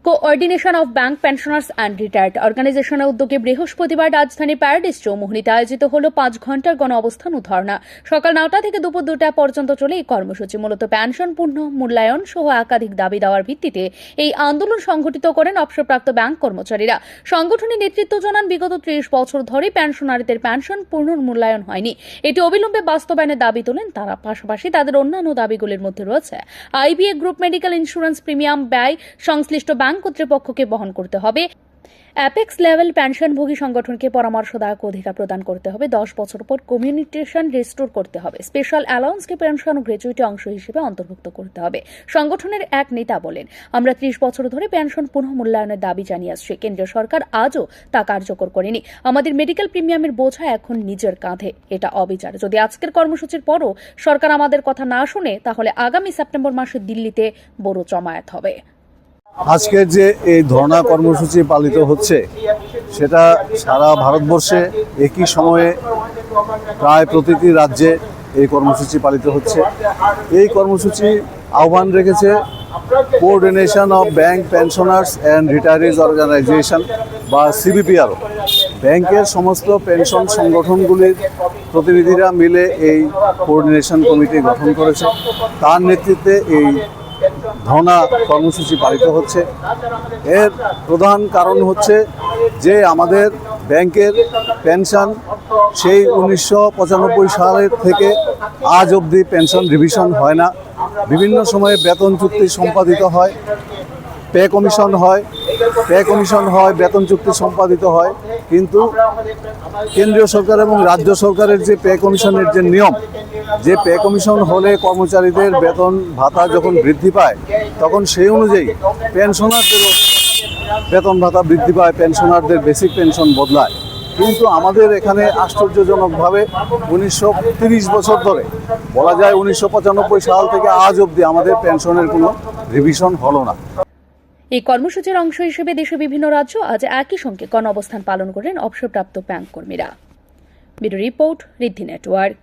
Coordination of bank pensioners and retired অর্গানাইজেশনের উদ্যোগে বৃহস্পতিবার রাজধানীর প্যারাডাইস চৌমুহনীতে আয়োজিত হল 5 ঘণ্টার গণ অবস্থান ও ধর্ণা। সকাল 9টা থেকে দুপুর 2টা পর্যন্ত চলে এই কর্মসূচি। মূলত পেনশন পূর্ণ মূল্যায়ন সহ একাধিক দাবি দেওয়ার ভিত্তিতে এই আন্দোলন সংগঠিত করেন অবসরপ্রাপ্ত ব্যাংক কর্মচারীরা। সংগঠনের নেতৃত্ব জানান, বিগত 30 বছর ধরে পেনশনারদের পেনশন পূর্ণ মূল্যায়ন হয়নি। এটি অবিলম্বে বাস্তবায়নের দাবি তোলেন তারা। পাশাপাশি তাদের অন্যান্য দাবিগুলির মধ্যে রয়েছে IBA group medical insurance premium ব্যয় সংশ্লিষ্ট ব্যাংক কর্তৃপক্ষকে বহন করতে হবে, অ্যাপেক্স লেভেল পেনশনভোগী সংগঠনকে পরামর্শদায়ক অধিকার প্রদান করতে হবে, 10 বছর পর কমিউনিটেশন রেস্টোর করতে হবে, স্পেশাল অ্যালাউন্সকে পেনশন ও গ্র্যাচুইটি অংশ হিসেবে অন্তর্ভুক্ত করতে হবে। সংগঠনের এক নেতা বলেন, আমরা 30 বছর ধরে পেনশন পুনঃ মূল্যায়নের দাবি জানিয়ে আসছি। কেন্দ্রীয় সরকার আজও তা কার্যকর করেনি। আমাদের মেডিকেল প্রিমিয়ামের বোঝা এখন নিজের কাঁধে। এটা অবিচার। যদি আজকের কর্মসূচির পরও সরকার আমাদের কথা না শুনে, তাহলে আগামী সেপ্টেম্বর মাসে দিল্লিতে বড় জমায়েত হবে। আজকের যে এই ধর্ণা কর্মসূচি পালিত হচ্ছে, সেটা সারা ভারতবর্ষে একই সময়ে প্রায় প্রতিটি রাজ্যে এই কর্মসূচি পালিত হচ্ছে। এই কর্মসূচি আহ্বান রেখেছে coordination of bank pensioners and retirees organization বা সিবিপিআরও। ব্যাংকের সমস্ত পেনশন সংগঠনগুলির প্রতিনিধিরা মিলে এই কোঅর্ডিনেশন কমিটি গঠন করেছে। তার নেতৃত্বে এই ধর্ণা কর্মসূচি পালিত হচ্ছে। এর প্রধান কারণ হচ্ছে যে আমাদের ব্যাংকের পেনশন সেই 1995 সালের থেকে আজ অবধি পেনশন রিভিশন হয় না। বিভিন্ন সময়ে বেতন চুক্তি সম্পাদিত হয়, পে কমিশন হয়, বেতন চুক্তি সম্পাদিত হয়, কিন্তু কেন্দ্রীয় সরকার এবং রাজ্য সরকারের যে পে কমিশনের যে নিয়ম, যে পে কমিশন হলে কর্মচারীদের বেতন ভাতা যখন বৃদ্ধি পায়, তখন সেই অনুযায়ী পেনশনারদেরও বেতন ভাতা বৃদ্ধি পায়, পেনশনারদের বেসিক পেনশন বদলায়। কিন্তু আমাদের এখানে আশ্চর্যজনকভাবে 30 বছর ধরে, বলা যায় 1995 সাল থেকে আজ অবধি আমাদের পেনশনের কোনো রিভিশন হলো না। এই কর্মসূচির অংশ হিসেবে দেশের বিভিন্ন রাজ্য আজ একই সঙ্গে গণ অবস্থান পালন করেন অবসরপ্রাপ্ত ব্যাংক কর্মীরা। ব্যুরো রিপোর্ট, ঋদ্ধি নেটওয়ার্ক।